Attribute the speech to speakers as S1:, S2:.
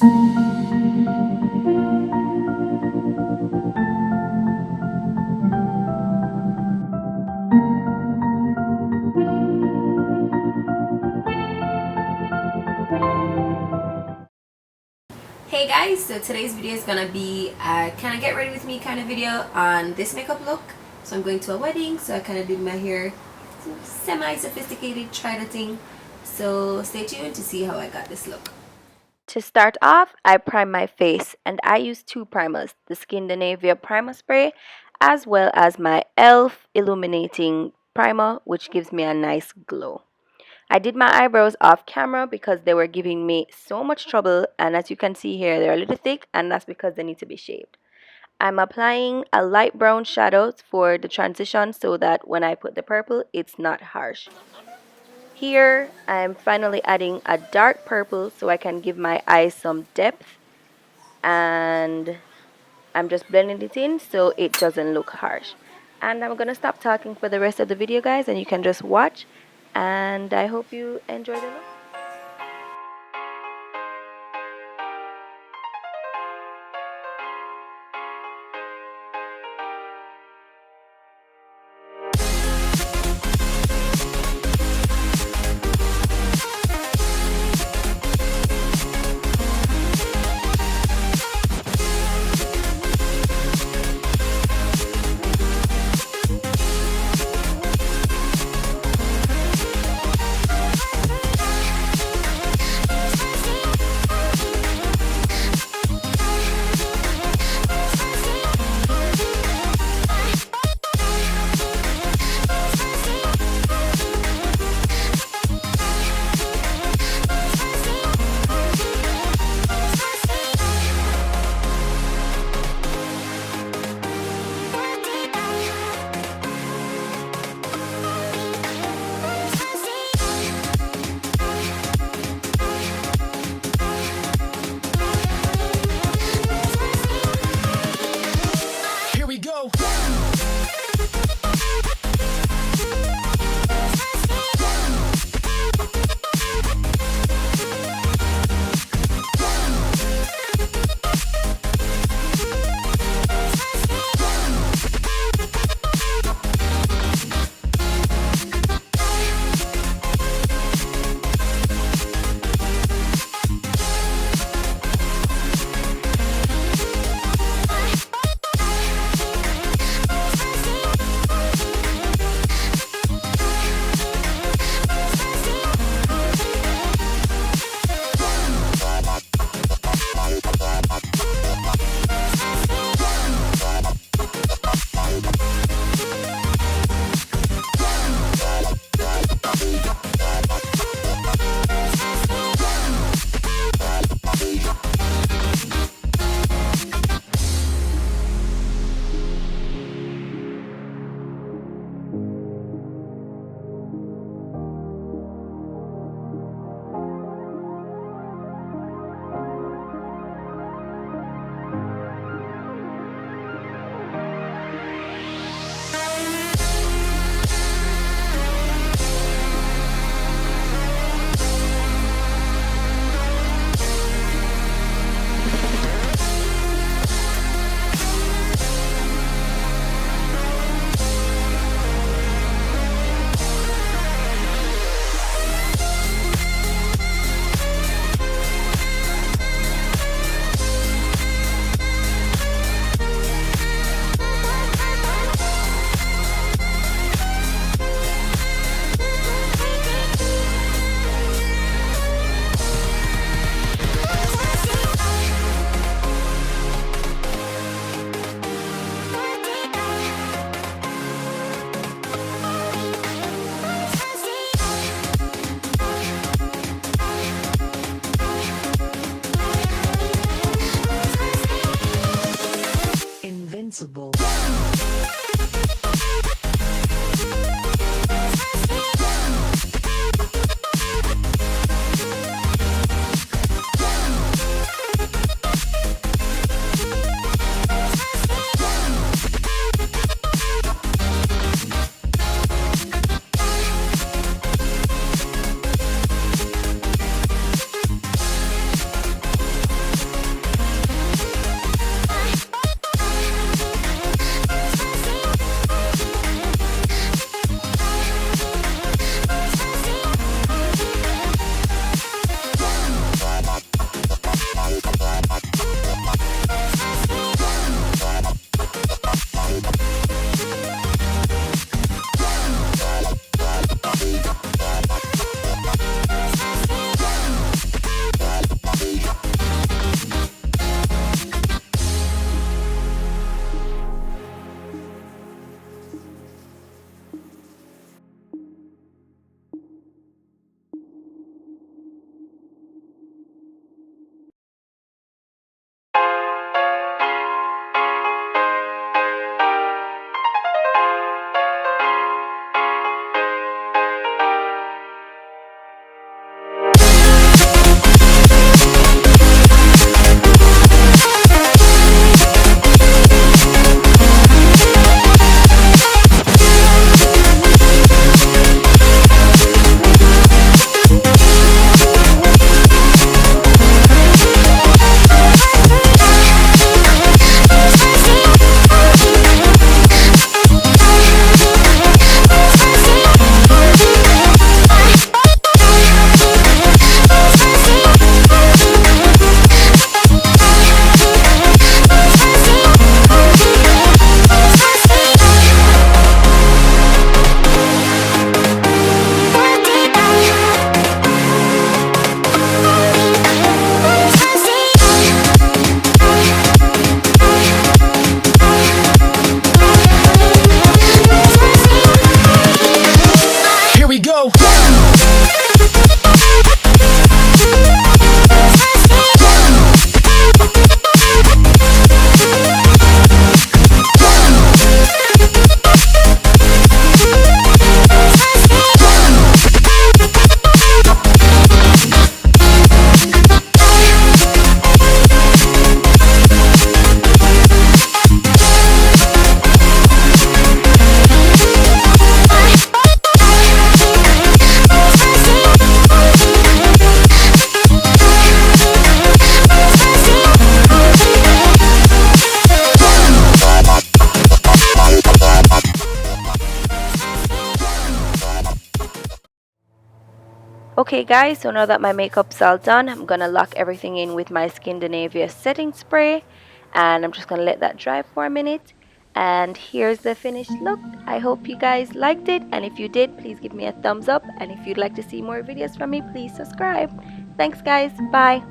S1: Hey guys, so today's video is gonna be a kind of get ready with me kind of video on this makeup look. So I'm going to a wedding, so I kind of did my hair semi-sophisticated, try the thing. So stay tuned to see how I got this look.
S2: To start off, I prime my face, and I use two primers, the Skindinavia primer spray as well as my e.l.f. illuminating primer, which gives me a nice glow. I did my eyebrows off camera because they were giving me so much trouble, and as you can see here, they're a little thick, and that's because they need to be shaved. I'm applying a light brown shadow for the transition so that when I put the purple, it's not harsh. Here, I'm finally adding a dark purple so I can give my eyes some depth, and I'm just blending it in so it doesn't look harsh. And I'm gonna stop talking for the rest of the video, guys, and you can just watch, and I hope you enjoy the look. Okay guys, so now that my makeup's all done, I'm gonna lock everything in with my Skindinavia setting spray, and I'm just gonna let that dry for a minute. And here's the finished look. I hope you guys liked it, and if you did, please give me a thumbs up, and if you'd like to see more videos from me, please subscribe. Thanks guys, bye.